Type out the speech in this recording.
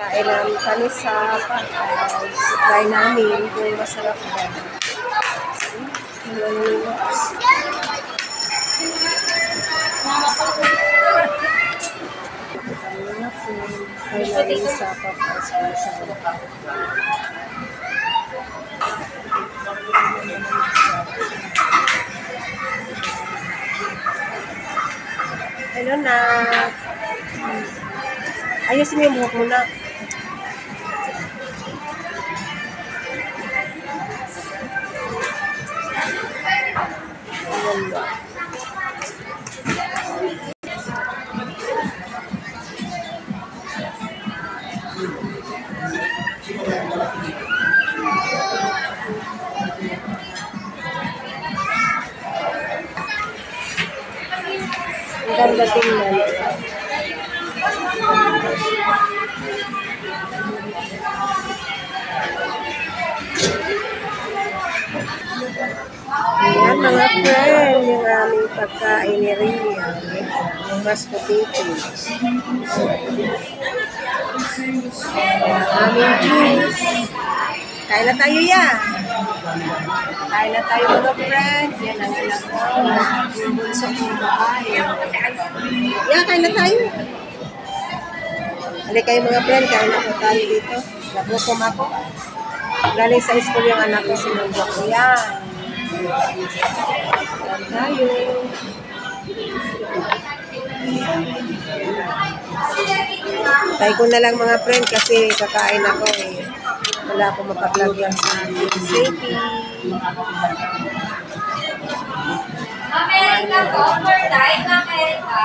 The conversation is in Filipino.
Kain namin kami sa try namin kung masarap ba. Try namin sa papas sa hello na. Ayusin mo yung buhok mo na. Ang ganda tingnan. Ayan mga friend, yung aming pagkain ni Ria. Yung mashed potatoes. Aming juice. Kain na tayo yan. Kain na tayo mga friend. Yan ang anak ko. Yung bunso kong babae. Yan, kain na tayo. Halika kayo mga friend, kain na tayo dito. Nagutom ako. Galing sa school yung anak ko, sinumbok ko yan. Kain tayo. Tay ko na lang mga friend kasi kakain ako eh. Wala akong mapaglagyan sa akin. Safety. America po, for time, America.